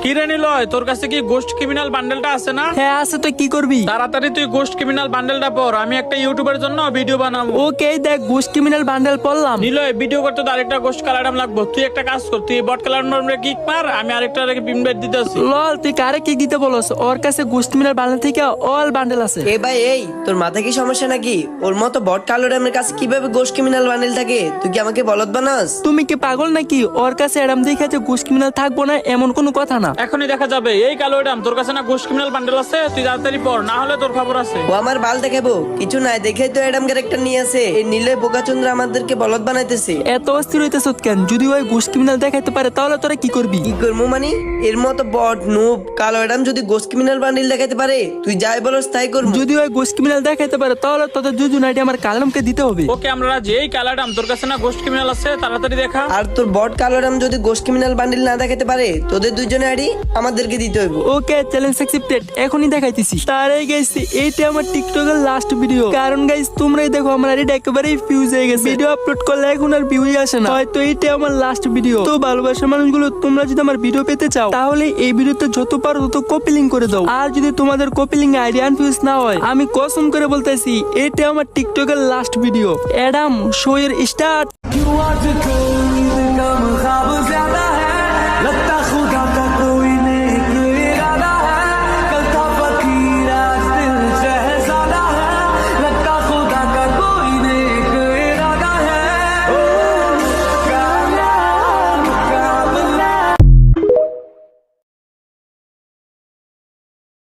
কি রে নিলয়, তোর কাছে কি গোস্ট ক্রিমিনাল বান্ডেলটা আছে না? হ্যাঁ আছে, তুই কি করবি? তাড়াতাড়ি তুই গোস্ট ক্রিমিনাল বান্ডেলটা পড়, আমি একটা ইউটিউবের জন্য ভিডিও বানাবো। ওকে দেখ, গোস্ট ক্রিমিনাল বান্ডেল পড়লাম। নিলয়, ভিডিও করতে তো আরেকটা গোস্ট কালার লাগবে। তুই একটা কাজ কর, তুই বট কালার নম্বরে কিক মার, আমি আরেকটা ইনভাইট দিতেছি। লল, তুই কারে কি দিতে বলস? ওর কাছে গোস্ট ক্রিমিনাল বান্ডেল থেকে অল বান্ডেল আছে। এ ভাই, এই তোর মাথা কি সমস্যা নাকি? ওর মতো বট কালো ড্যামের কাছে কিভাবে গোস্ট ক্রিমিনাল বান্ডেল থাকে? তুই কি আমাকে বলদ বানাস? তুমি কি পাগল নাকি? ওর কাছে এরম দেখে যে গোস্ট ক্রিমিনাল থাকবো না এমন কোনো কথা না। এখনই দেখা যাবে। এই কালো এডাম, তোর কাছে না গোস্ট ক্রিমিনাল বান্ডেল আছে? তুই তাড়াতাড়ি পড়, না হলে তোর খবর আছে। ও আমার বাল দেখাবো কিছু নাই, দেখেই তো এডাম ক্যারেক্টার নিয়ে আসে। এই নীলয় বোকাচন্দ্র আমাদেরকে বলদ বানাইতেছে। এত অস্থির হইতেছ কেন? যদি ওই গোস্ট ক্রিমিনাল দেখাইতে পারে তাহলে তোরা কি করবি? কি করবো মানে? এর মতো বট নুব কালো এডাম যদি গোস্ট ক্রিমিনাল বান্ডেল দেখাইতে পারে, তুই যাই বলস তাই করবো। যদি ওই গোস্ট ক্রিমিনাল দেখাইতে পারে তাহলে তোদের দুজন আইডি আমার কালামকে দিতে হবে। ওকে, আমরা রাজি। এই কালো এডাম, তোর কাছে না গোস্ট ক্রিমিনাল আছে? তাড়াতাড়ি দেখা। আর তোর বট কালো এডাম যদি গোস্ট ক্রিমিনাল বান্ডেল না দেখাতে পারে, তোদের দুজনে আইডি আমাদেরকে দিতে হইব। ওকে, চ্যালেঞ্জ অ্যাকসেপ্টেড। এখনই দেখাইতেছি। তার আগে গাইস, এইটা আমার টিকটকের লাস্ট ভিডিও। কারণ গাইস, তোমরাই দেখো আমার আইডি একেবারেই ফিউজ হয়ে গেছে। ভিডিও আপলোড করলে এখন আর ভিউই আসে না। হয়তো এইটা আমার লাস্ট ভিডিও। তো ভালোবাসার মানুষগুলো, তোমরা যদি আমার ভিডিও পেতে চাও তাহলে এই ভিডিওতে যত পারো তত কপি লিংক করে দাও। আর যদি তোমাদের কপি লিংক আইডি আনফিউজ না হয়, আমি কসম করে বলতেছি এইটা আমার টিকটকের লাস্ট ভিডিও। অ্যাডাম, শো এর স্টার্ট।